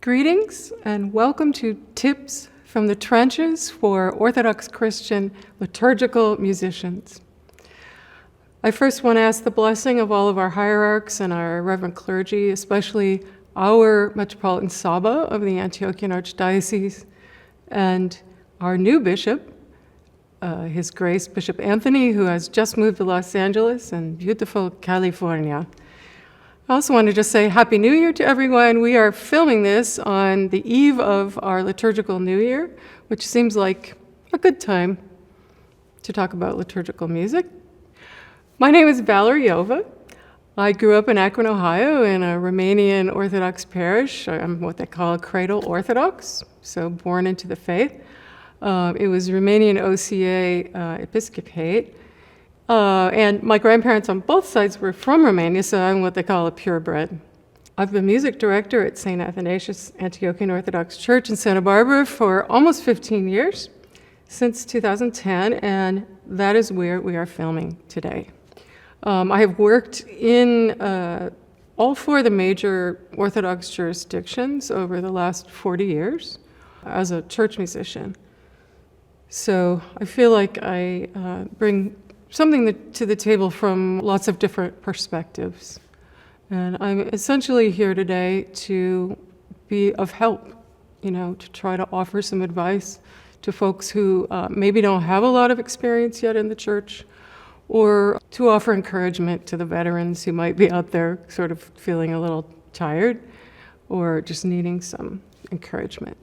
Greetings and welcome to Tips from the Trenches for Orthodox Christian liturgical musicians. I first want to ask the blessing of all of our hierarchs and our reverend clergy, especially our Metropolitan Saba of the Antiochian Archdiocese and our new bishop, His Grace Bishop Anthony, who has just moved to Los Angeles and beautiful California. I also want to just say Happy New Year to everyone. We are filming this on the eve of our liturgical New Year, which seems like a good time to talk about liturgical music. My name is Valerie Yova. I grew up in Akron, Ohio, in a Romanian Orthodox parish. I'm what they call a cradle Orthodox, so born into the faith. It was Romanian OCA Episcopate. And my grandparents on both sides were from Romania, so I'm what they call a purebred. I've been music director at St. Athanasius Antiochian Orthodox Church in Santa Barbara for almost 15 years, since 2010, and that is where we are filming today. I have worked in all four of the major Orthodox jurisdictions over the last 40 years as a church musician. So I feel like I bring something to the table from lots of different perspectives. And I'm essentially here today to be of help, to try to offer some advice to folks who maybe don't have a lot of experience yet in the church, or to offer encouragement to the veterans who might be out there sort of feeling a little tired or just needing some encouragement.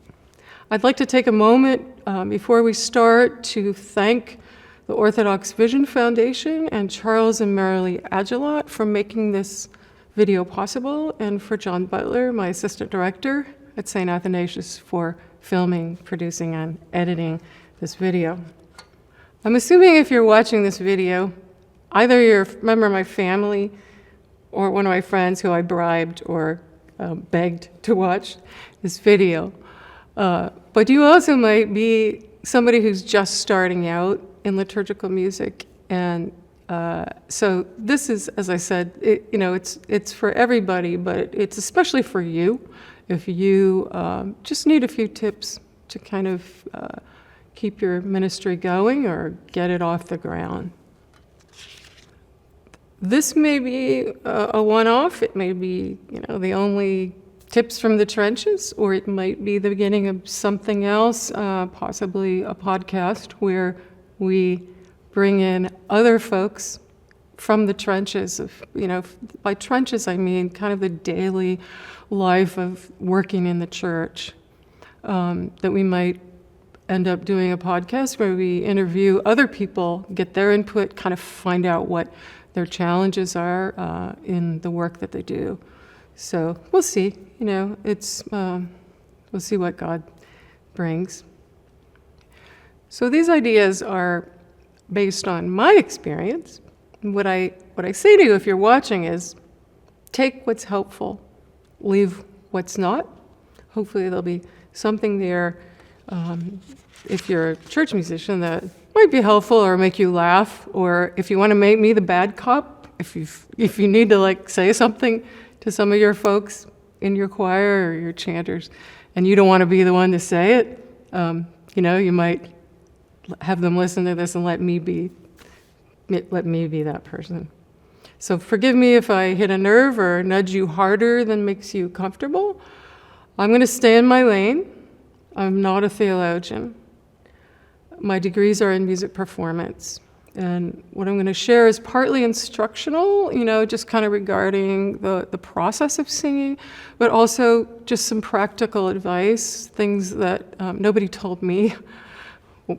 I'd like to take a moment before we start to thank the Orthodox Vision Foundation and Charles and Marilee Agelot for making this video possible, and for John Butler, my assistant director at St. Athanasius, for filming, producing, and editing this video. I'm assuming if you're watching this video, either you're a member of my family or one of my friends who I bribed or begged to watch this video. But you also might be somebody who's just starting out in liturgical music, and so this is, as I said, it's for everybody, but it's especially for you if you just need a few tips to kind of keep your ministry going or get it off the ground. This may be a one-off. It may be the only tips from the trenches, or it might be the beginning of something else, possibly a podcast where we bring in other folks from the trenches of, by trenches I mean kind of the daily life of working in the church, that we might end up doing a podcast where we interview other people, get their input, kind of find out what their challenges are in the work that they do. So we'll see, we'll see what God brings. So these ideas are based on my experience. What I say to you if you're watching is take what's helpful, leave what's not. Hopefully there'll be something there, if you're a church musician, that might be helpful or make you laugh, or if you want to make me the bad cop, if you need to say something to some of your folks in your choir or your chanters, and you don't want to be the one to say it, you might have them listen to this and let me be that person. So forgive me if I hit a nerve or nudge you harder than makes you comfortable. I'm going to stay in my lane. I'm not a theologian. My degrees are in music performance. And what I'm going to share is partly instructional, just kind of regarding the process of singing, but also just some practical advice, things that nobody told me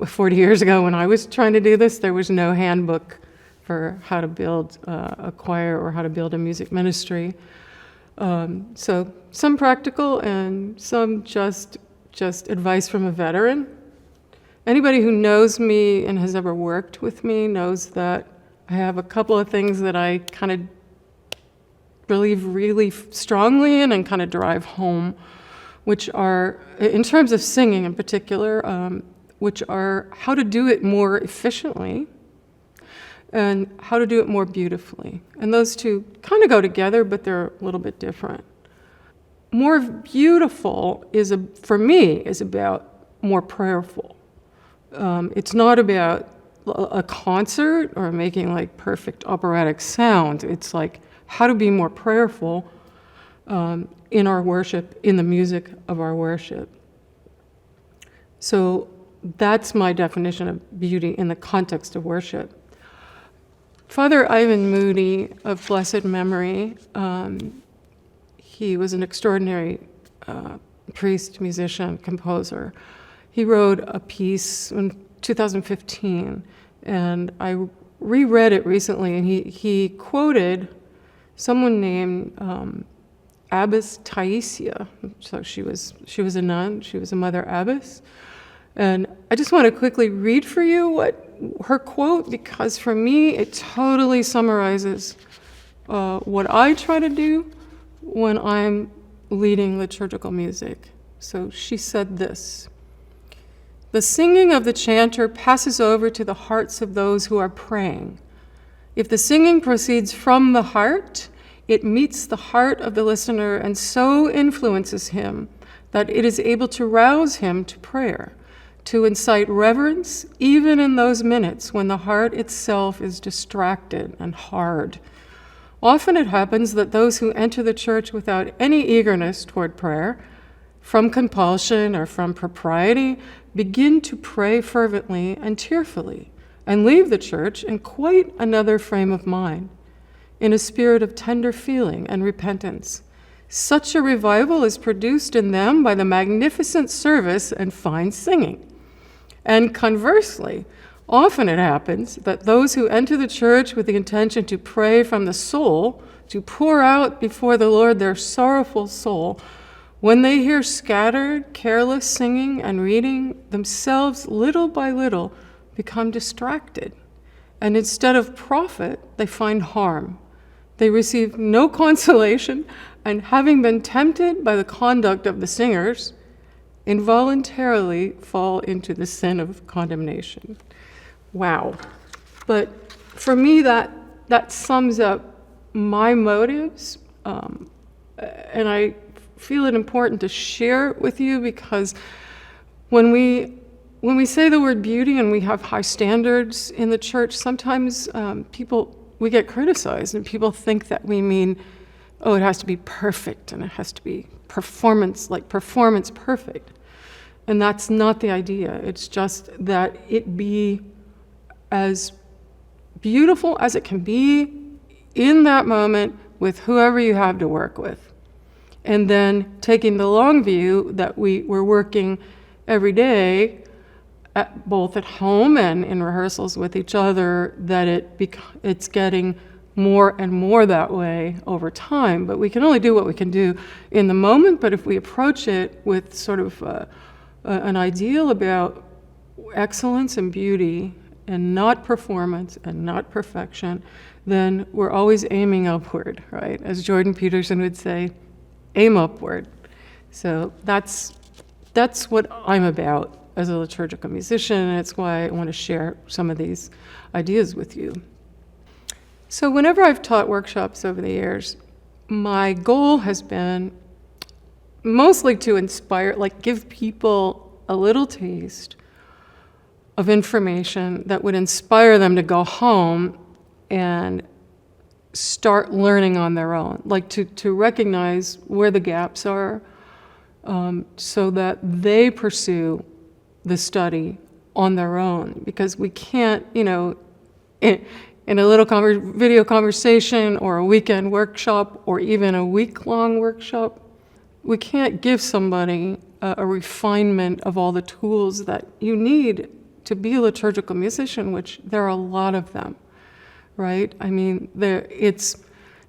40 years ago when I was trying to do this. There was no handbook for how to build a choir or how to build a music ministry. So some practical and some just advice from a veteran. Anybody who knows me and has ever worked with me knows that I have a couple of things that I kind of believe really strongly in and kind of drive home, which are, in terms of singing in particular, which are how to do it more efficiently and how to do it more beautifully. And those two kind of go together, but they're a little bit different. more beautiful for me, is about more prayerful. It's not about a concert or making like perfect operatic sound. It's like how to be more prayerful in our worship, in the music of our worship. So that's my definition of beauty in the context of worship. Father Ivan Moody, of blessed memory, he was an extraordinary priest, musician, composer. He wrote a piece in 2015, and I reread it recently, and he quoted someone named Abbess Taisia. So she was a nun, she was a mother abbess. And I just want to quickly read for you what her quote, because for me it totally summarizes what I try to do when I'm leading liturgical music. So she said this: "The singing of the chanter passes over to the hearts of those who are praying. If the singing proceeds from the heart, it meets the heart of the listener and so influences him that it is able to rouse him to prayer, to incite reverence even in those minutes when the heart itself is distracted and hard. Often it happens that those who enter the church without any eagerness toward prayer, from compulsion or from propriety, begin to pray fervently and tearfully, and leave the church in quite another frame of mind, in a spirit of tender feeling and repentance. Such a revival is produced in them by the magnificent service and fine singing. And conversely, often it happens that those who enter the church with the intention to pray from the soul, to pour out before the Lord their sorrowful soul, when they hear scattered, careless singing and reading, themselves little by little become distracted. And instead of profit, they find harm. They receive no consolation, and having been tempted by the conduct of the singers, involuntarily fall into the sin of condemnation." Wow. But for me, that sums up my motives, and I feel it important to share it with you, because when we say the word beauty and we have high standards in the church, sometimes we get criticized, and people think that we mean, oh, it has to be perfect and it has to be performance perfect. And that's not the idea. It's just that it be as beautiful as it can be in that moment with whoever you have to work with. And then taking the long view that we're working every day, both at home and in rehearsals with each other, that it's getting more and more that way over time. But we can only do what we can do in the moment. But if we approach it with sort of an ideal about excellence and beauty, and not performance and not perfection, then we're always aiming upward, right? As Jordan Peterson would say, aim upward. So that's what I'm about as a liturgical musician, and it's why I want to share some of these ideas with you. So whenever I've taught workshops over the years, my goal has been mostly to inspire, give people a little taste of information that would inspire them to go home and start learning on their own, to recognize where the gaps are, so that they pursue the study on their own. Because we can't, in a little video conversation or a weekend workshop or even a week-long workshop, we can't give somebody a refinement of all the tools that you need to be a liturgical musician, which there are a lot of them, right? I mean, it's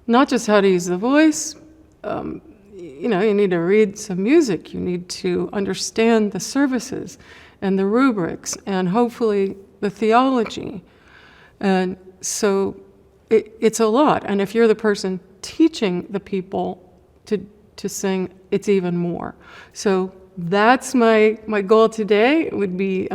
not just how to use the voice. You need to read some music. You need to understand the services and the rubrics and hopefully the theology. And so it's a lot. And if you're the person teaching the people to sing, it's even more. So that's my goal today. It would be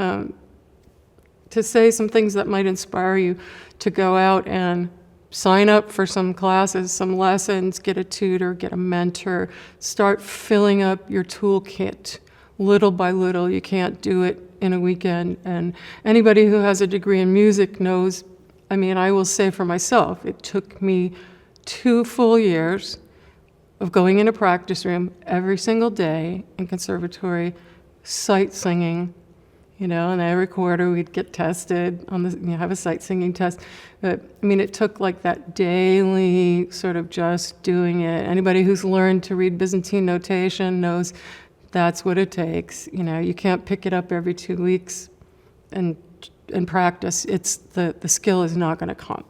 to say some things that might inspire you to go out and sign up for some classes, some lessons, get a tutor, get a mentor, start filling up your toolkit little by little. You can't do it in a weekend. And anybody who has a degree in music knows, I mean, I will say for myself, it took me 2 full years of going in a practice room every single day in conservatory, sight singing, and every quarter we'd get tested on have a sight singing test. But, I mean, it took like that daily sort of just doing it. Anybody who's learned to read Byzantine notation knows that's what it takes. You can't pick it up every 2 weeks and practice. It's the skill is not going to come.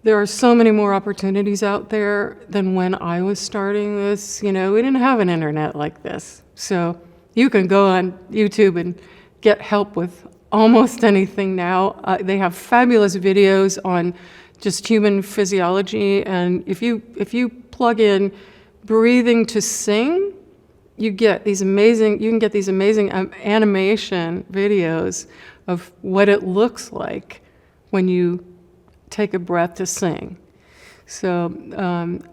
There are so many more opportunities out there than when I was starting this. We didn't have an internet like this. So you can go on YouTube and get help with almost anything now. They have fabulous videos on just human physiology. And if you plug in breathing to sing, you can get these amazing animation videos of what it looks like when you take a breath to sing. So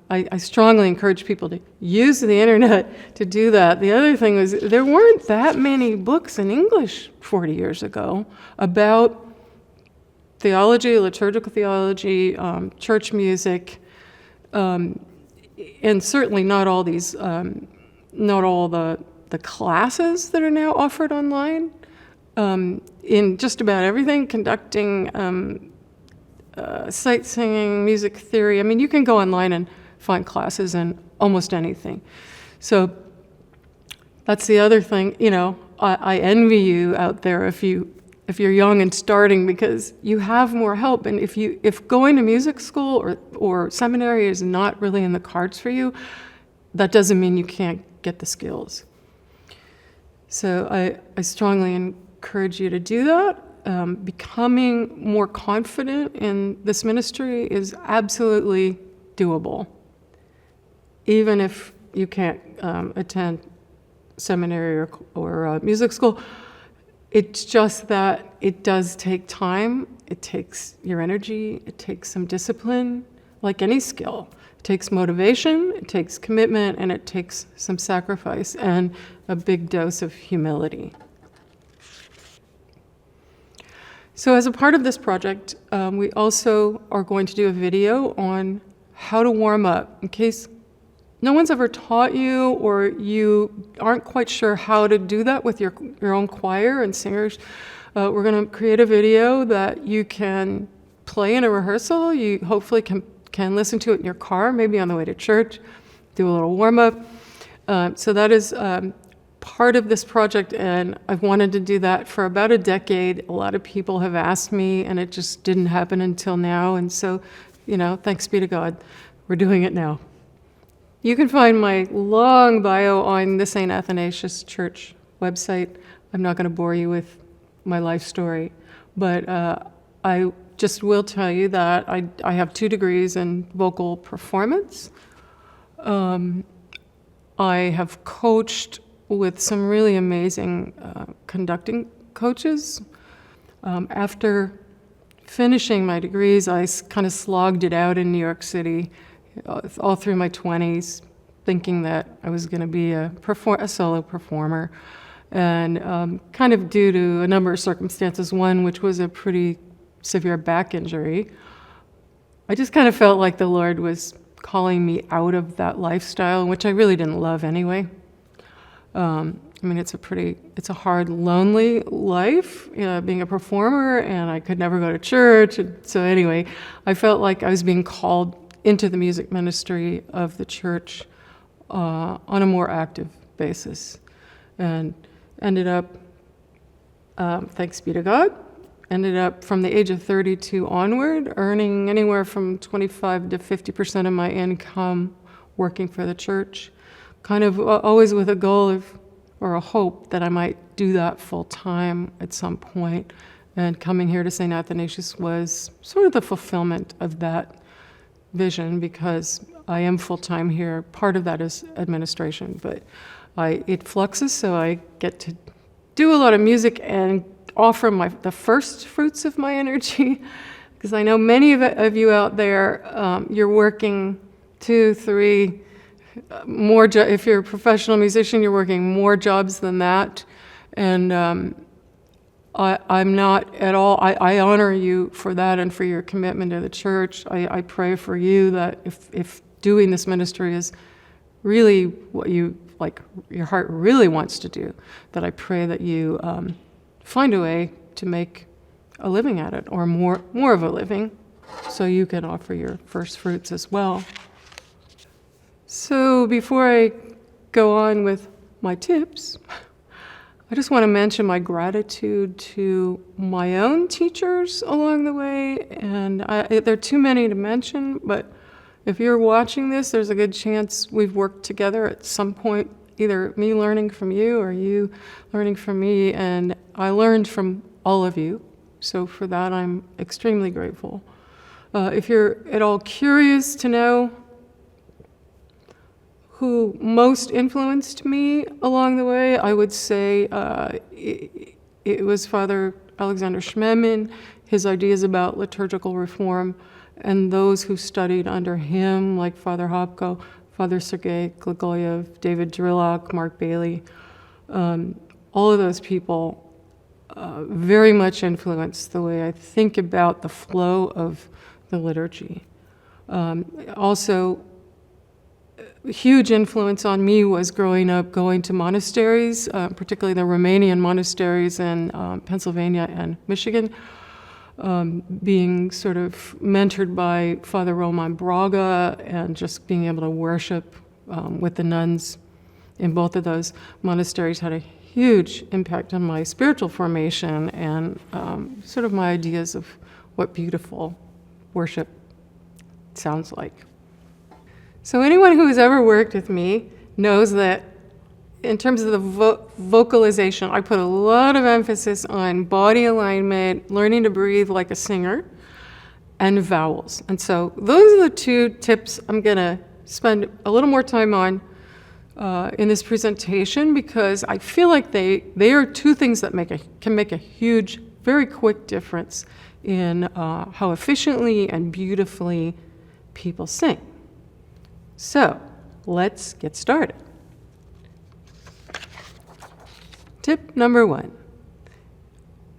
I strongly encourage people to use the internet to do that. The other thing was there weren't that many books in English 40 years ago about theology, liturgical theology, church music, and certainly not all these, not all the classes that are now offered online in just about everything, conducting, sight singing, music theory. I mean, you can go online and find classes in almost anything. So that's the other thing. I envy you out there if you're young and starting, because you have more help. And if going to music school or seminary is not really in the cards for you, that doesn't mean you can't get the skills. So I strongly encourage you to do that. Becoming more confident in this ministry is absolutely doable, even if you can't attend seminary or music school. It's just that it does take time, it takes your energy, it takes some discipline, like any skill. It takes motivation, it takes commitment, and it takes some sacrifice and a big dose of humility. So as a part of this project, we also are going to do a video on how to warm up. In case no one's ever taught you or you aren't quite sure how to do that with your own choir and singers, we're going to create a video that you can play in a rehearsal. You hopefully can listen to it in your car, maybe on the way to church, do a little warm-up. So that is part of this project, and I've wanted to do that for about a decade. A lot of people have asked me, and it just didn't happen until now. And so, thanks be to God, we're doing it now. You can find my long bio on the St. Athanasius Church website. I'm not going to bore you with my life story, but I just will tell you that I have 2 degrees in vocal performance. I have coached with some really amazing conducting coaches. After finishing my degrees, I kind of slogged it out in New York City all through my 20s, thinking that I was going to be a solo performer. And kind of due to a number of circumstances, one which was a pretty severe back injury, I just kind of felt like the Lord was calling me out of that lifestyle, which I really didn't love anyway. It's a hard, lonely life, being a performer, and I could never go to church. And so anyway, I felt like I was being called into the music ministry of the church on a more active basis, and ended up, thanks be to God, ended up from the age of 32 onward, earning anywhere from 25 to 50% of my income working for the church, kind of always with a goal or a hope that I might do that full time at some point. And coming here to St. Athanasius was sort of the fulfillment of that vision, because I am full time here. Part of that is administration, but it fluxes, so I get to do a lot of music and offer the first fruits of my energy Because I know many of you out there, you're working 2, 3, more if you're a professional musician, you're working more jobs than that. And I'm not at all, I honor you for that and for your commitment to the church. I pray for you that if doing this ministry is really what you, like, your heart really wants to do, that I pray that you find a way to make a living at it, or more of a living, so you can offer your first fruits as well. So before I go on with my tips, I just want to mention my gratitude to my own teachers along the way, and there are too many to mention, but if you're watching this, there's a good chance we've worked together at some point, either me learning from you or you learning from me, and I learned from all of you, so for that I'm extremely grateful. If you're at all curious to know who most influenced me along the way, I would say it was Father Alexander Schmemann, his ideas about liturgical reform, and those who studied under him, like Father Hopko, Father Sergei Glagolyev, David Drillock, Mark Bailey. All of those people very much influenced the way I think about the flow of the liturgy. Also, a huge influence on me was growing up going to monasteries, particularly the Romanian monasteries in Pennsylvania and Michigan, being sort of mentored by Father Roman Braga, and just being able to worship with the nuns in both of those monasteries had a huge impact on my spiritual formation and sort of my ideas of what beautiful worship sounds like. So anyone who has ever worked with me knows that in terms of the vocalization, I put a lot of emphasis on body alignment, learning to breathe like a singer, and vowels. And so those are the 2 tips I'm going to spend a little more time on in this presentation, because I feel like they are 2 things that can make a huge, very quick difference in how efficiently and beautifully people sing. So let's get started. Tip number 1,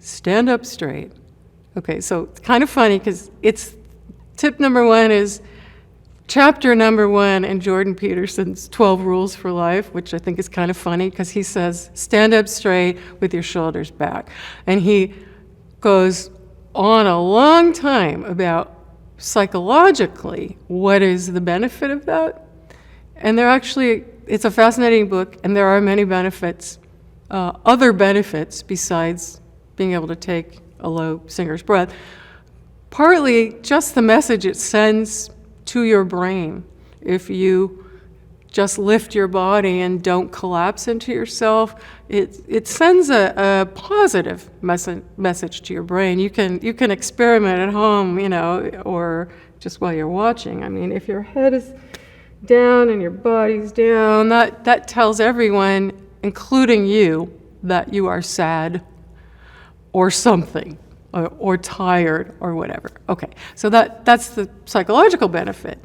stand up straight. Okay, so it's kind of funny because tip number 1 is chapter number 1 in Jordan Peterson's 12 Rules for Life, which I think is kind of funny because he says, stand up straight with your shoulders back. And he goes on a long time about psychologically what is the benefit of that. And it's a fascinating book, and there are many benefits, other benefits besides being able to take a low singer's breath. Partly just the message it sends to your brain. If you just lift your body and don't collapse into yourself, it sends a positive message to your brain. You can experiment at home, or just while you're watching. I mean, if your head is down and your body's down, that tells everyone, including you, that you are sad or something, or tired or whatever. Okay, so that's the psychological benefit.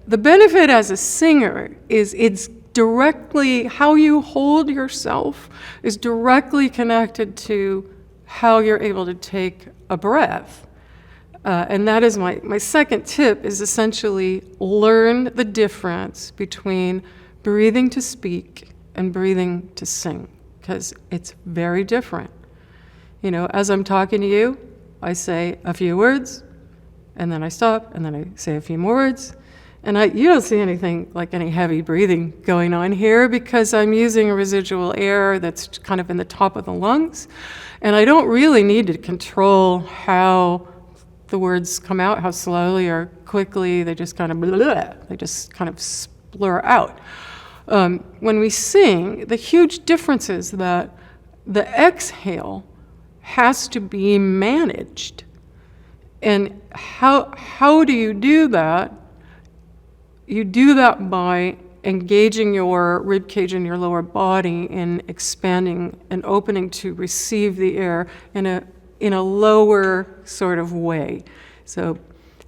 The benefit as a singer is it's directly, how you hold yourself is directly connected to how you're able to take a breath. And that is my second tip, is essentially learn the difference between breathing to speak and breathing to sing, because it's very different. As I'm talking to you, I say a few words, and then I stop, and then I say a few more words. And you don't see anything like any heavy breathing going on here, because I'm using a residual air that's kind of in the top of the lungs. And I don't really need to control how the words come out, how slowly or quickly. They just kind of blur out. When we sing, the huge difference is that the exhale has to be managed. And how do you do that? You do that by engaging your rib cage and your lower body in expanding and opening to receive the air in a in a lower sort of way. So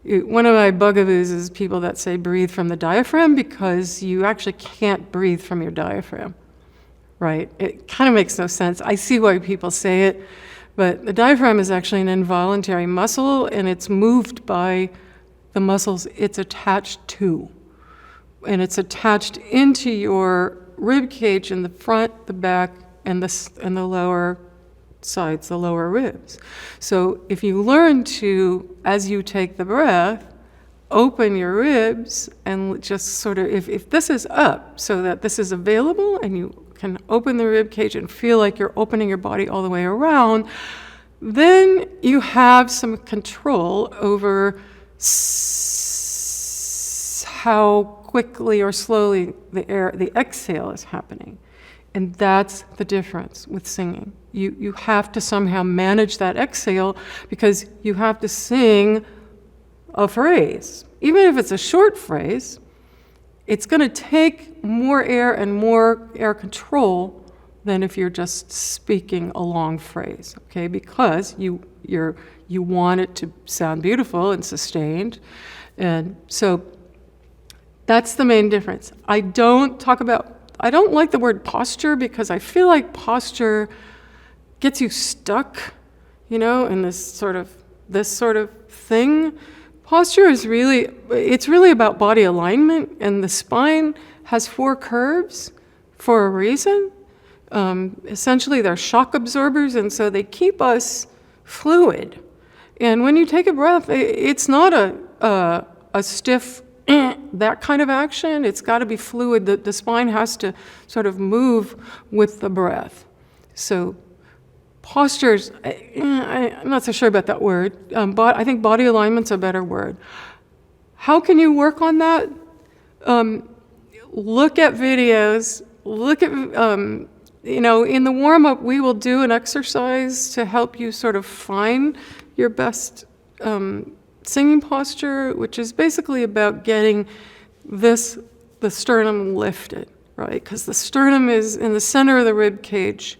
one of my bugaboos is people that say breathe from the diaphragm, because you actually can't breathe from your diaphragm, right? It kind of makes no sense. I see why people say it, but the diaphragm is actually an involuntary muscle, and it's moved by the muscles it's attached to. And it's attached into your rib cage in the front, the back, and the lower sides, the lower ribs. So if you learn to, as you take the breath, open your ribs and just sort of, if this is up so that this is available and you can open the rib cage and feel like you're opening your body all the way around, then you have some control over how quickly or slowly the exhale is happening. And that's the difference with singing. You have to somehow manage that exhale, because you have to sing a phrase. Even if it's a short phrase, it's going to take more air and more air control than if you're just speaking a long phrase, okay? Because you want it to sound beautiful and sustained. And so that's the main difference. I don't like the word posture, because I feel like posture gets you stuck, in this sort of thing. Posture is really about body alignment, and the spine has 4 curves for a reason. Essentially, they're shock absorbers, and so they keep us fluid. And when you take a breath, it's not a stiff that kind of action. It's got to be fluid. The spine has to sort of move with the breath. So postures, I'm not so sure about that word, but I think body alignment's a better word. How can you work on that? Look at videos. Look at, in the warm-up, we will do an exercise to help you sort of find your best singing posture, which is basically about getting the sternum lifted, right? Because the sternum is in the center of the rib cage.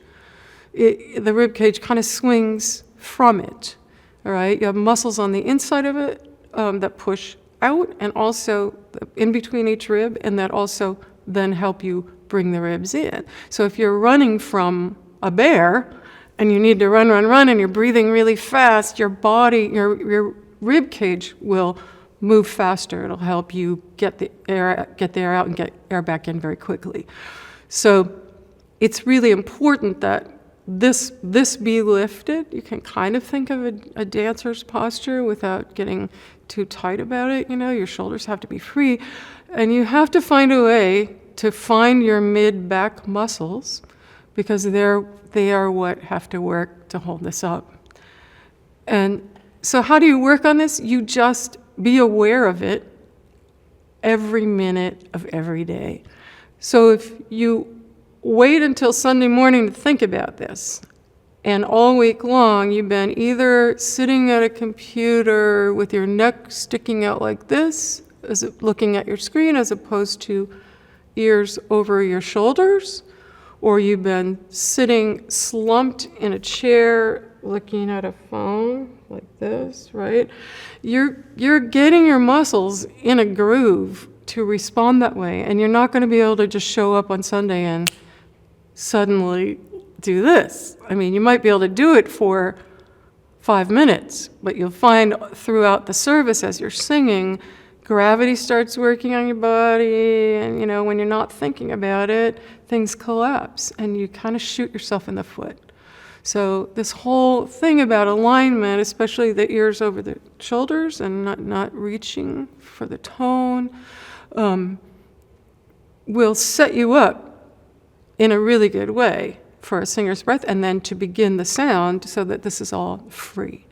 The rib cage kind of swings from it, all right? You have muscles on the inside of it that push out, and also in between each rib, and that also then help you bring the ribs in. So if you're running from a bear and you need to run, and you're breathing really fast, your body, your rib cage will move faster. It'll help you get the air out and get air back in very quickly. So it's really important that this be lifted. You can kind of think of a dancer's posture without getting too tight about it. Your shoulders have to be free, and you have to find a way to find your mid-back muscles, because they are what have to work to hold this up. And so how do you work on this? You just be aware of it every minute of every day. So if you wait until Sunday morning to think about this, and all week long you've been either sitting at a computer with your neck sticking out like this, looking at your screen, as opposed to ears over your shoulders, or you've been sitting slumped in a chair looking at a phone like this, right? You're getting your muscles in a groove to respond that way, and you're not going to be able to just show up on Sunday and suddenly do this. I mean, you might be able to do it for 5 minutes, but you'll find throughout the service as you're singing, gravity starts working on your body, and when you're not thinking about it, things collapse and you kind of shoot yourself in the foot. So this whole thing about alignment, especially the ears over the shoulders and not reaching for the tone, will set you up in a really good way for a singer's breath, and then to begin the sound so that this is all free.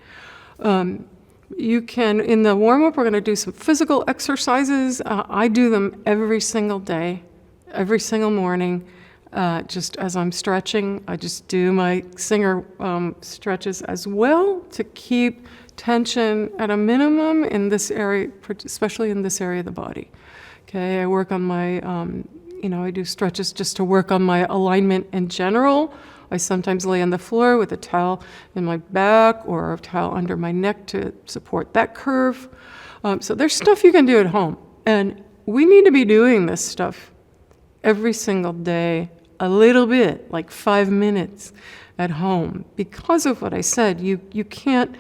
You can, in the warm-up, we're going to do some physical exercises. I do them every single day, every single morning. Just as I'm stretching, I just do my singer stretches as well to keep tension at a minimum in this area, especially in this area of the body. Okay, I work on my, I do stretches just to work on my alignment in general, I sometimes lay on the floor with a towel in my back or a towel under my neck to support that curve. So there's stuff you can do at home. And we need to be doing this stuff every single day, a little bit, like 5 minutes at home. Because of what I said, you can't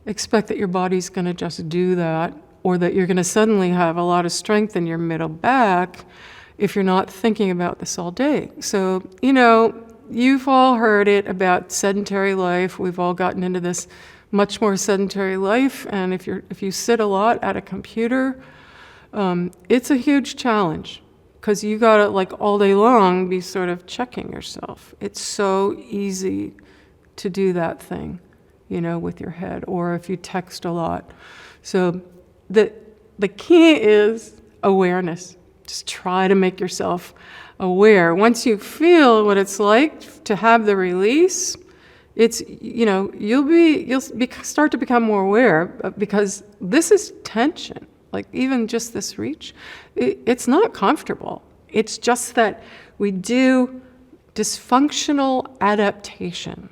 expect that your body's going to just do that, or that you're going to suddenly have a lot of strength in your middle back if you're not thinking about this all day. So, you've all heard it about sedentary life. We've all gotten into this much more sedentary life, and if you sit a lot at a computer, it's a huge challenge, because you gotta, like, all day long be sort of checking yourself. It's so easy to do that thing, with your head, or if you text a lot. So the key is awareness. Just try to make yourself aware. Once you feel what it's like to have the release, it's, you'll start to become more aware, because this is tension. Like, even just this reach, it's not comfortable. It's just that we do dysfunctional adaptation,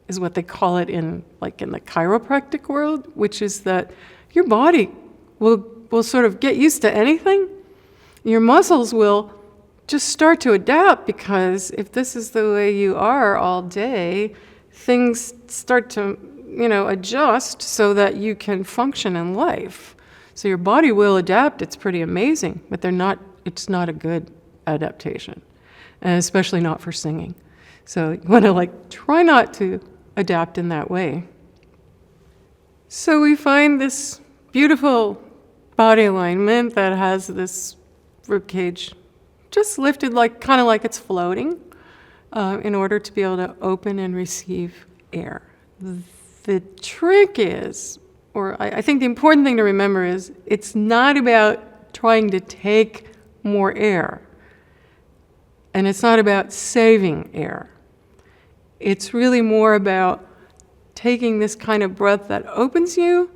is what they call it in the chiropractic world, which is that your body will sort of get used to anything. Your muscles will just start to adapt, because if this is the way you are all day, things start to, adjust so that you can function in life. So your body will adapt. It's pretty amazing, but it's not a good adaptation, and especially not for singing. So you want to try not to adapt in that way. So we find this beautiful body alignment that has this rib cage just lifted kind of like it's floating, in order to be able to open and receive air. The trick is, or I think the important thing to remember is, it's not about trying to take more air, and it's not about saving air. It's really more about taking this kind of breath that opens you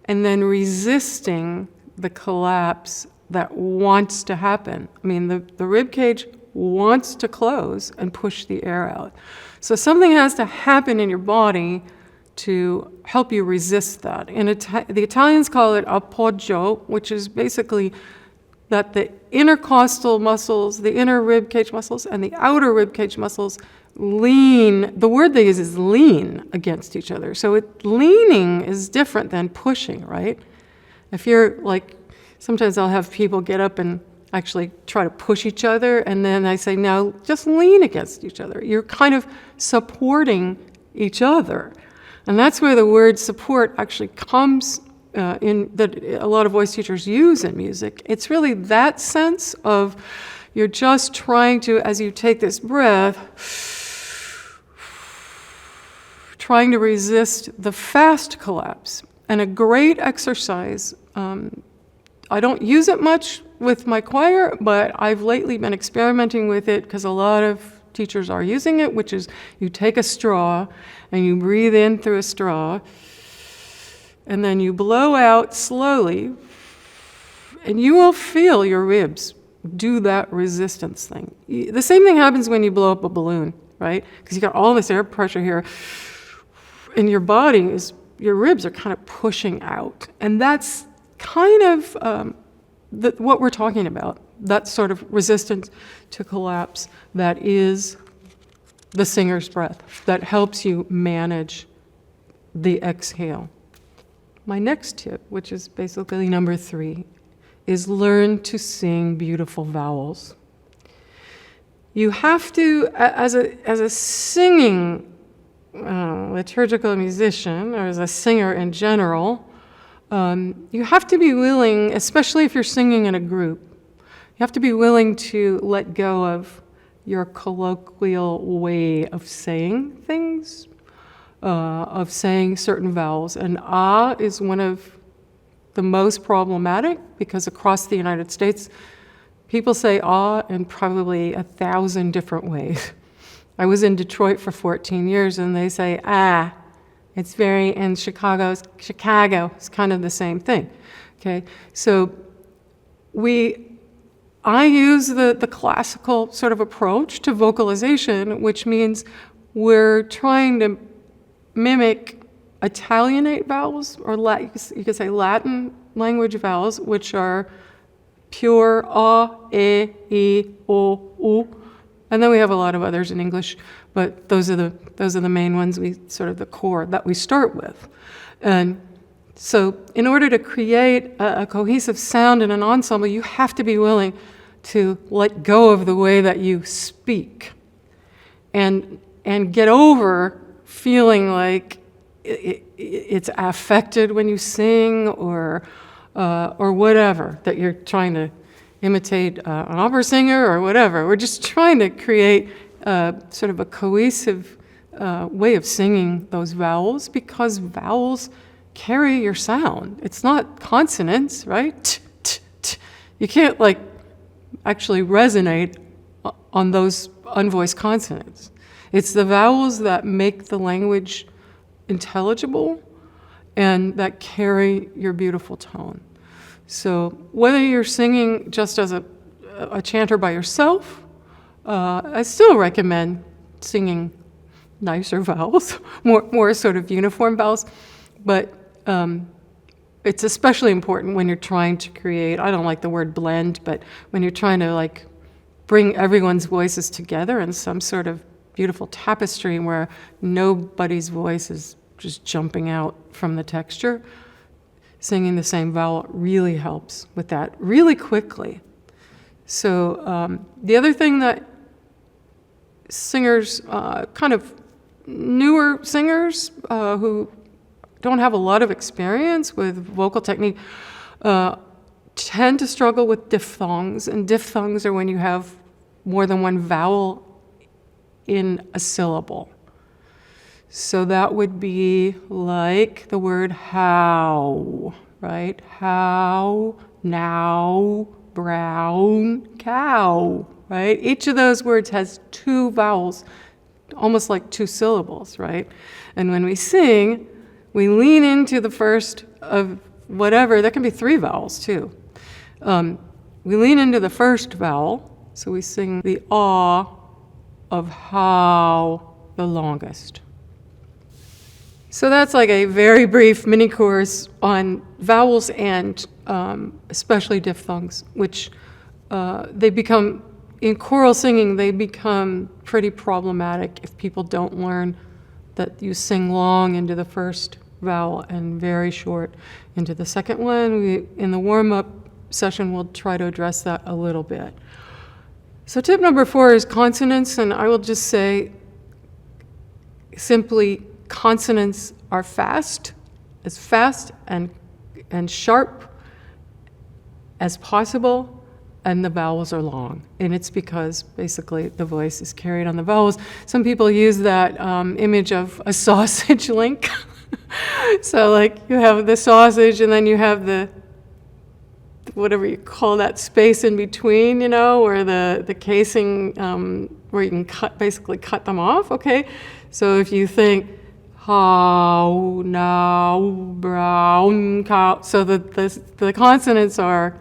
and then resisting the collapse that wants to happen. I mean, the rib cage wants to close and push the air out. So something has to happen in your body to help you resist that. And the Italians call it appoggio, which is basically that the intercostal muscles, the inner rib cage muscles, and the outer rib cage muscles lean. The word they use is lean against each other. So leaning is different than pushing, right? If you're sometimes I'll have people get up and actually try to push each other, and then I say, now just lean against each other. You're kind of supporting each other. And that's where the word support actually comes in, that a lot of voice teachers use in music. It's really that sense of you're just trying to, as you take this breath, trying to resist the fast collapse. And a great exercise, I don't use it much with my choir, but I've lately been experimenting with it because a lot of teachers are using it, which is you take a straw and you breathe in through a straw, and then you blow out slowly, and you will feel your ribs do that resistance thing. The same thing happens when you blow up a balloon, right? Because you got all this air pressure here, and your body your ribs are kind of pushing out. And that's kind of what we're talking about, that sort of resistance to collapse that is the singer's breath, that helps you manage the exhale. My next tip, which is basically number 3, is learn to sing beautiful vowels. You have to, as a singing liturgical musician, or as a singer in general, you have to be willing, especially if you're singing in a group, you have to be willing to let go of your colloquial way of saying things, of saying certain vowels. And ah is one of the most problematic, because across the United States, people say ah in probably 1,000 different ways. I was in Detroit for 14 years, and they say ah. It's in Chicago, it's kind of the same thing, okay? So I use the classical sort of approach to vocalization, which means we're trying to mimic Italianate vowels, or you could say Latin language vowels, which are pure a, e, o, u. And then we have a lot of others in English, but those are the main ones, sort of the core that we start with. And so in order to create a cohesive sound in an ensemble, you have to be willing to let go of the way that you speak and get over feeling like it's affected when you sing or whatever, that you're trying to imitate an opera singer or whatever. We're just trying to create sort of a cohesive way of singing those vowels, because vowels carry your sound. It's not consonants, right? T, t, t. You can't actually resonate on those unvoiced consonants. It's the vowels that make the language intelligible and that carry your beautiful tone. So whether you're singing just as a chanter by yourself, I still recommend singing nicer vowels, more sort of uniform vowels, but it's especially important when you're trying to create, I don't like the word blend, but when you're trying to bring everyone's voices together in some sort of beautiful tapestry where nobody's voice is just jumping out from the texture, singing the same vowel really helps with that really quickly. So the other thing that singers, kind of newer singers who don't have a lot of experience with vocal technique, tend to struggle with diphthongs. And diphthongs are when you have more than one vowel in a syllable. So that would be like the word how, right? How, now, brown, cow, right? Each of those words has two vowels, almost like two syllables, right? And when we sing, we lean into the first of whatever. There can be three vowels too. We lean into the first vowel, so we sing the ah of how the longest. So that's like a very brief mini course on vowels and especially diphthongs, which they become, in choral singing, they become pretty problematic if people don't learn that you sing long into the first vowel and very short into the second one. In the warm-up session, we'll try to address that a little bit. So tip number 4 is consonants, and I will just say simply consonants are fast and sharp as possible, and the vowels are long. And it's because basically the voice is carried on the vowels. Some people use that image of a sausage link. So you have the sausage and then you have the whatever you call that space in between, where the casing, where you can basically cut them off, okay? So if you think, how, now, brown, cow, so the consonants are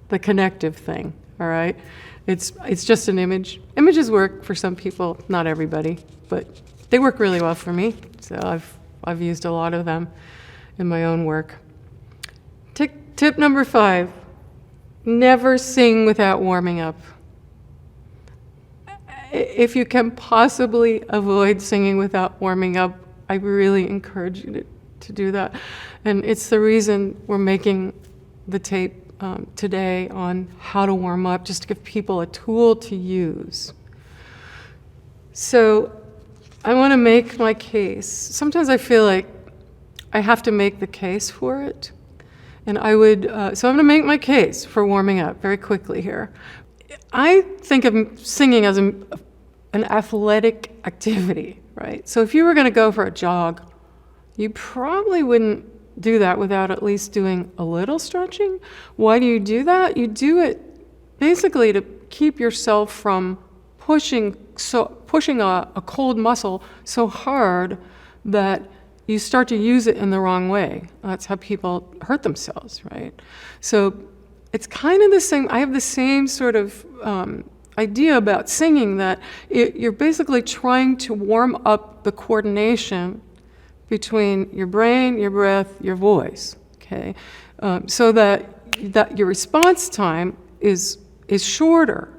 the connective thing, all right? It's just an image. Images work for some people, not everybody, but they work really well for me, so I've used a lot of them in my own work. Tip number 5, never sing without warming up. If you can possibly avoid singing without warming up, I really encourage you to do that. And it's the reason we're making the tape today on how to warm up, just to give people a tool to use. So I want to make my case. Sometimes I feel like I have to make the case for it. And so I'm going to make my case for warming up very quickly here. I think of singing as an athletic activity, right? So if you were going to go for a jog, you probably wouldn't do that without at least doing a little stretching. Why do you do that? You do it basically to keep yourself from pushing a cold muscle so hard that you start to use it in the wrong way. That's how people hurt themselves, right? So it's kind of the same. I have the same sort of idea about singing that you're basically trying to warm up the coordination between your brain, your breath, your voice, okay? So that your response time is shorter.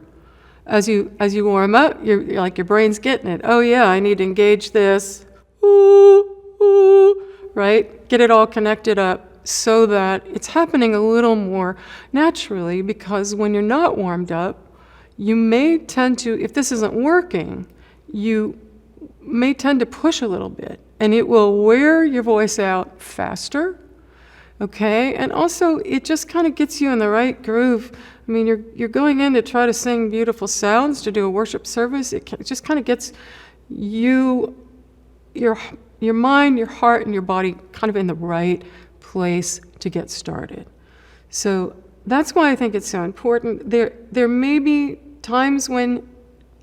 As you warm up, you're like your brain's getting it. Oh yeah, I need to engage this. Ooh, ooh, right? Get it all connected up so that it's happening a little more naturally, because when you're not warmed up, you may tend to, if this isn't working, you may tend to push a little bit, and it will wear your voice out faster, okay? And also, it just kind of gets you in the right groove. I mean, you're going in to try to sing beautiful sounds, to do a worship service. It just kind of gets you, your mind, your heart, and your body kind of in the right place to get started. So that's why I think it's so important. There may be times when,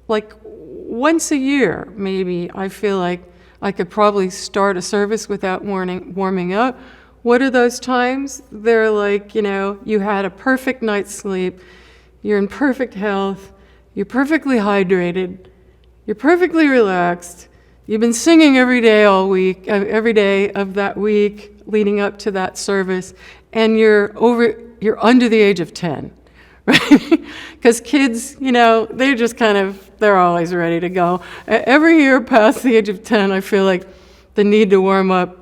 like once a year, maybe I feel like I could probably start a service without warming up. What are those times? They're like, you had a perfect night's sleep, you're in perfect health, you're perfectly hydrated, you're perfectly relaxed, you've been singing every day all week, every day of that week leading up to that service, and you're under the age of 10, right? Because kids, they're just they're always ready to go. Every year past the age of 10, I feel like the need to warm up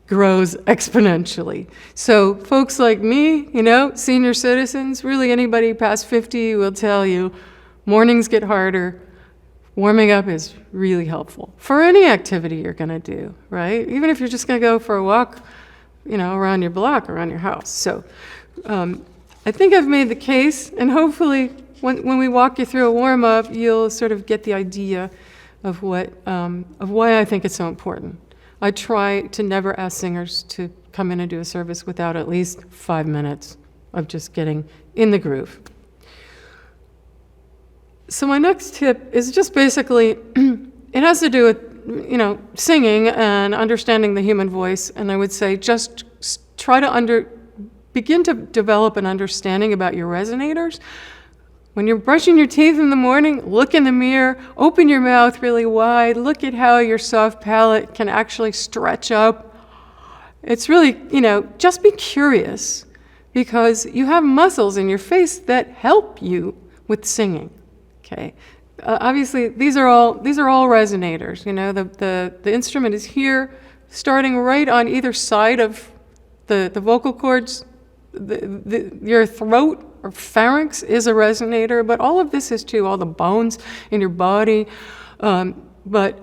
grows exponentially. So folks like me, senior citizens, really anybody past 50 will tell you, mornings get harder. Warming up is really helpful for any activity you're going to do, right? Even if you're just going to go for a walk, around your block, around your house. So I think I've made the case, and hopefully when we walk you through a warm-up, you'll sort of get the idea of why I think it's so important. I try to never ask singers to come in and do a service without at least 5 minutes of just getting in the groove. So my next tip is just basically, it has to do with, singing and understanding the human voice. And I would say just try to begin to develop an understanding about your resonators. When you're brushing your teeth in the morning, look in the mirror, open your mouth really wide, look at how your soft palate can actually stretch up. It's really, just be curious, because you have muscles in your face that help you with singing, okay? Obviously, these are all resonators, the instrument is here, starting right on either side of the vocal cords. Your throat or pharynx is a resonator, but all of this is too, all the bones in your body. But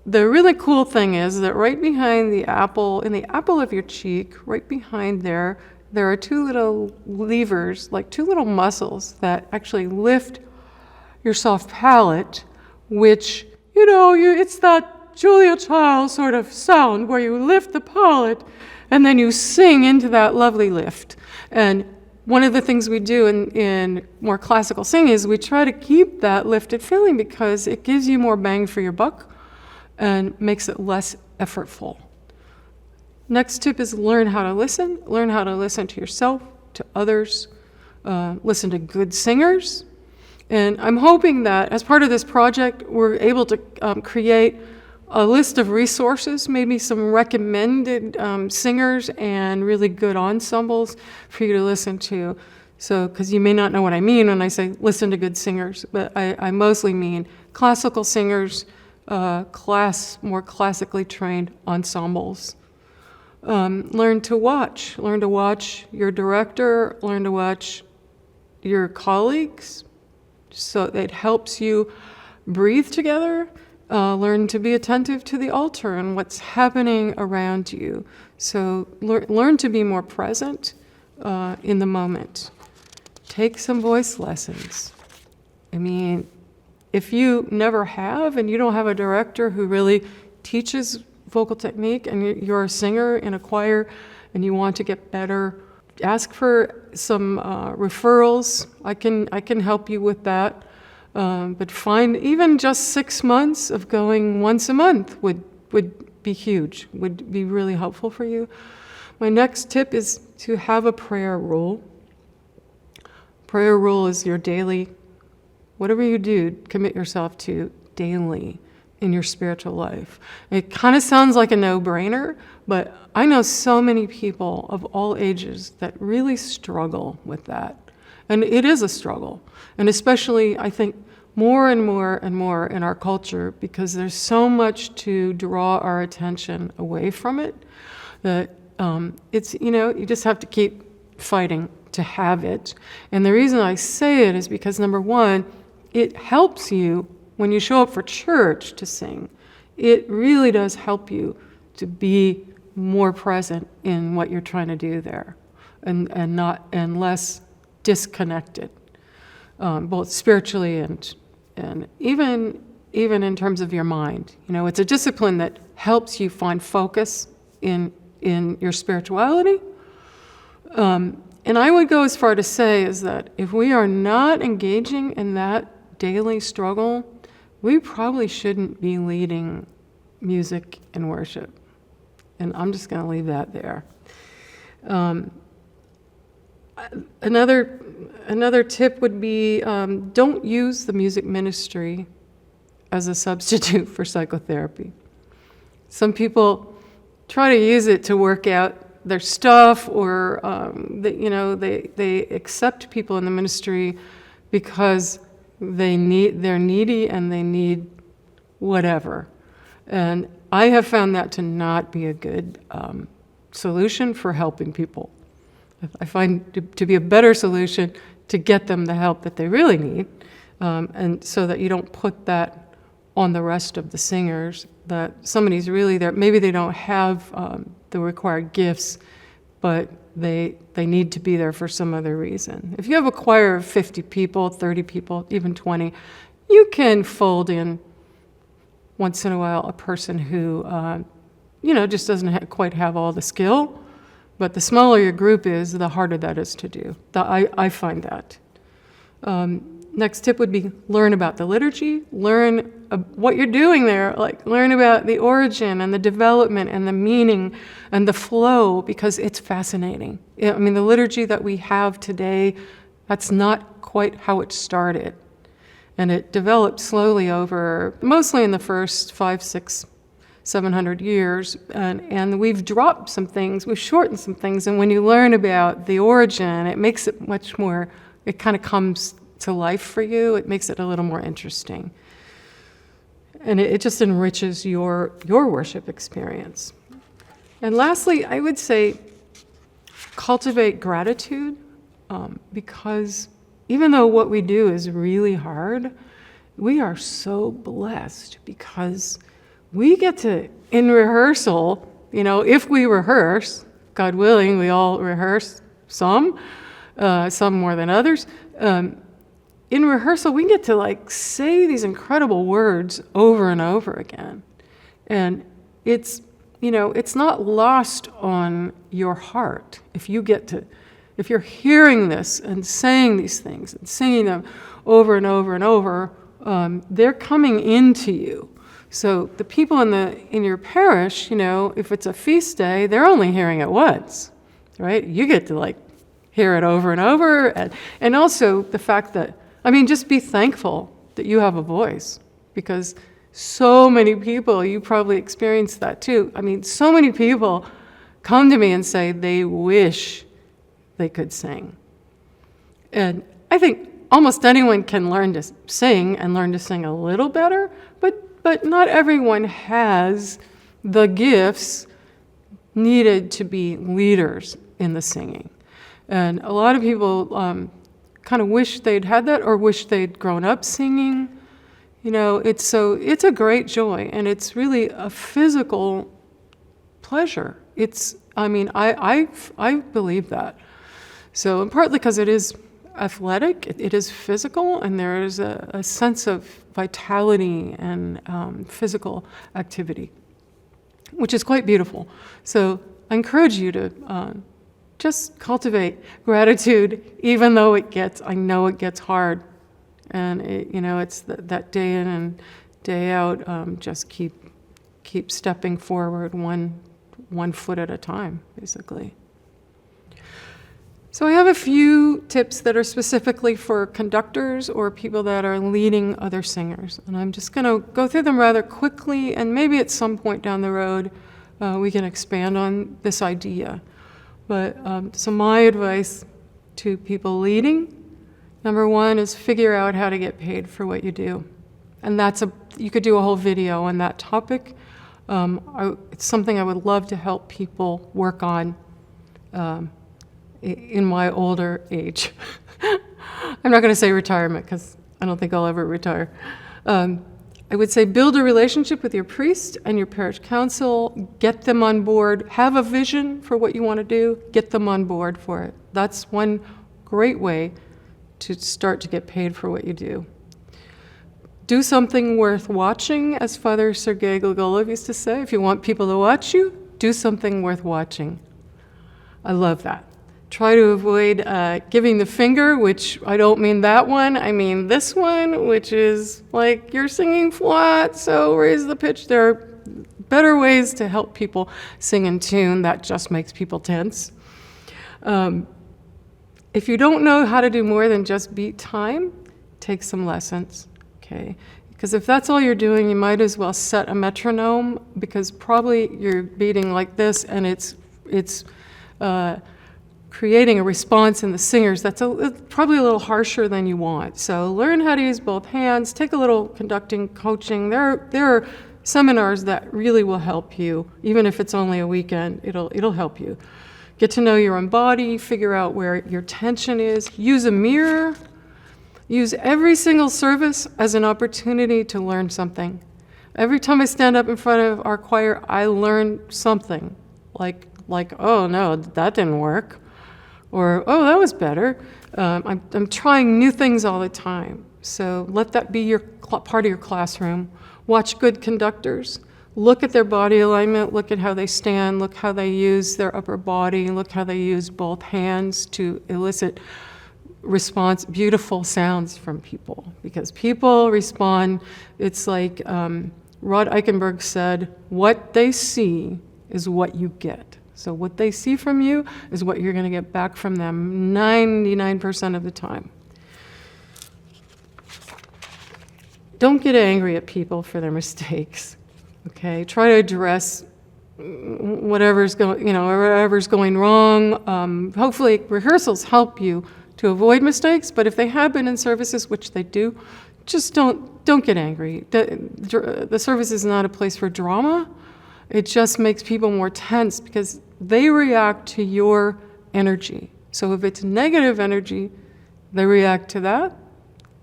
the really cool thing is that right behind in the apple of your cheek, right behind there are two little levers, like two little muscles that actually lift your soft palate, which, it's that Julia Child sort of sound where you lift the palate and then you sing into that lovely lift. And one of the things we do in more classical singing is we try to keep that lifted feeling, because it gives you more bang for your buck and makes it less effortful. Next tip is learn how to listen. Learn how to listen to yourself, to others, listen to good singers. And I'm hoping that as part of this project, we're able to create a list of resources, maybe some recommended singers and really good ensembles for you to listen to. So, because you may not know what I mean when I say listen to good singers, but I mostly mean classical singers, more classically trained ensembles. Learn to watch your director, learn to watch your colleagues, so it helps you breathe together. Learn to be attentive to the altar and what's happening around you. So learn to be more present in the moment. Take some voice lessons. I mean, if you never have and you don't have a director who really teaches vocal technique, and you're a singer in a choir and you want to get better, ask for some referrals. I can help you with that. But find even just 6 months of going once a month would be huge, would be really helpful for you. My next tip is to have a prayer rule. Prayer rule is your daily whatever you do, commit yourself to daily in your spiritual life. It kind of sounds like a no-brainer, but I know so many people of all ages that really struggle with that. And it is a struggle. And especially, I think, more and more and more in our culture, because there's so much to draw our attention away from it, that it's, you just have to keep fighting to have it. And the reason I say it is because, number one, it helps you when you show up for church to sing. It really does help you to be more present in what you're trying to do there, and less disconnected, both spiritually and even in terms of your mind. It's a discipline that helps you find focus in your spirituality. And I would go as far to say is that if we are not engaging in that daily struggle, we probably shouldn't be leading music and worship. And I'm just going to leave that there. Another tip would be don't use the music ministry as a substitute for psychotherapy. Some people try to use it to work out their stuff, or they accept people in the ministry because they're needy and they need whatever. And I have found that to not be a good solution for helping people. I find to be a better solution to get them the help that they really need, and so that you don't put that on the rest of the singers, that somebody's really there. Maybe they don't have the required gifts, but they need to be there for some other reason. If you have a choir of 50 people, 30 people, even 20, you can fold in once in a while a person who just doesn't quite have all the skill. But the smaller your group is, the harder that is to do. I find that. Next tip would be learn about the liturgy, learn what you're doing there, like learn about the origin and the development and the meaning and the flow, because it's fascinating. The liturgy that we have today, that's not quite how it started. And it developed slowly over, mostly in the first 500, 600, 700 years, and we've dropped some things, we've shortened some things, and when you learn about the origin, it makes it much more, it kind of comes to life for you, it makes it a little more interesting. And it just enriches your worship experience. And lastly, I would say cultivate gratitude, because even though what we do is really hard, we are so blessed because we get to, in rehearsal, if we rehearse, God willing, we all rehearse some more than others. In rehearsal, we get to say these incredible words over and over again. And it's not lost on your heart. If you're hearing this and saying these things and singing them over and over and over, they're coming into you. So the people in your parish, if it's a feast day, they're only hearing it once, right? You get to hear it over and over, and also the fact that, just be thankful that you have a voice, because so many people, you probably experienced that too. So many people come to me and say they wish they could sing. And I think almost anyone can learn to sing and learn to sing a little better, but not everyone has the gifts needed to be leaders in the singing. And a lot of people kind of wish they'd had that, or wish they'd grown up singing. It's a great joy, and it's really a physical pleasure. I believe that. So, and partly because it is athletic, it is physical, and there is a sense of vitality and physical activity, which is quite beautiful. So I encourage you to just cultivate gratitude, even though I know it gets hard, and it's that day in and day out. Just keep stepping forward one foot at a time, basically. So I have a few tips that are specifically for conductors or people that are leading other singers. And I'm just going to go through them rather quickly, and maybe at some point down the road we can expand on this idea. But so my advice to people leading, number one, is figure out how to get paid for what you do. And you could do a whole video on that topic. It's something I would love to help people work on in my older age. I'm not going to say retirement because I don't think I'll ever retire. I would say build a relationship with your priest and your parish council, get them on board, have a vision for what you want to do, get them on board for it. That's one great way to start to get paid for what you do. Do something worth watching, as Father Sergei Glagolov used to say. If you want people to watch you, do something worth watching. I love that. Try to avoid giving the finger, which I don't mean that one. I mean this one, which is like you're singing flat, so raise the pitch. There are better ways to help people sing in tune. That just makes people tense. If you don't know how to do more than just beat time, take some lessons, okay? Because if that's all you're doing, you might as well set a metronome, because probably you're beating like this and it's creating a response in the singers that's probably a little harsher than you want. So learn how to use both hands, take a little conducting coaching. There are seminars that really will help you, even if it's only a weekend, it'll help you. Get to know your own body, figure out where your tension is, use a mirror, use every single service as an opportunity to learn something. Every time I stand up in front of our choir, I learn something, like oh no, that didn't work. Or, oh, that was better. I'm trying new things all the time. So let that be your part of your classroom. Watch good conductors. Look at their body alignment. Look at how they stand. Look how they use their upper body. Look how they use both hands to elicit beautiful sounds from people. Because people respond. It's like Rod Eichenberg said, what they see is what you get. So what they see from you is what you're going to get back from them 99% of the time. Don't get angry at people for their mistakes, okay? Try to address whatever's going wrong. Hopefully rehearsals help you to avoid mistakes, but if they have been in services, which they do, just don't get angry. The service is not a place for drama. It just makes people more tense because they react to your energy. So if it's negative energy, they react to that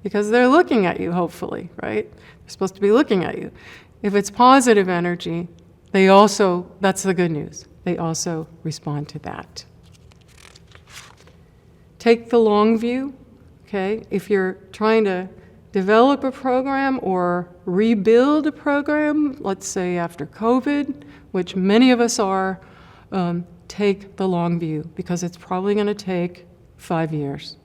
because they're looking at you, hopefully, right? They're supposed to be looking at you. If it's positive energy, that's the good news. They also respond to that. Take the long view, okay? If you're trying to develop a program or rebuild a program, let's say after COVID, which many of us are, take the long view because it's probably going to take 5 years.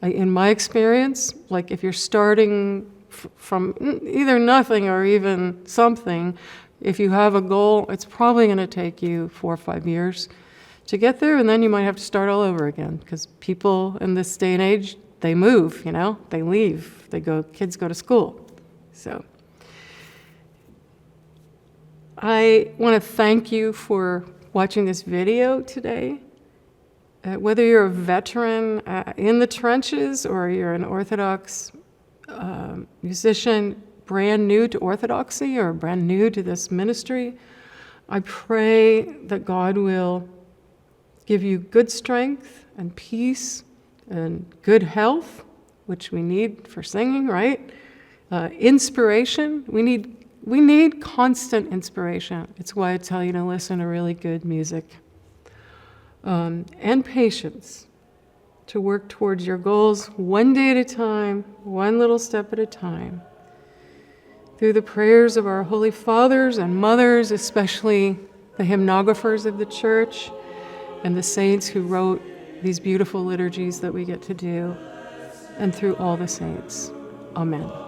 In my experience, like if you're starting from either nothing or even something, if you have a goal, it's probably going to take you 4 or 5 years to get there, and then you might have to start all over again because people in this day and age, they move, they leave, kids go to school. So I want to thank you for watching this video today. Whether you're a veteran in the trenches or you're an Orthodox musician brand new to Orthodoxy or brand new to this ministry, I pray that God will give you good strength and peace and good health, which we need for singing, right? Inspiration. We need constant inspiration. It's why I tell you to listen to really good music. And patience to work towards your goals one day at a time, one little step at a time. Through the prayers of our Holy Fathers and Mothers, especially the hymnographers of the Church and the saints who wrote these beautiful liturgies that we get to do, and through all the saints. Amen.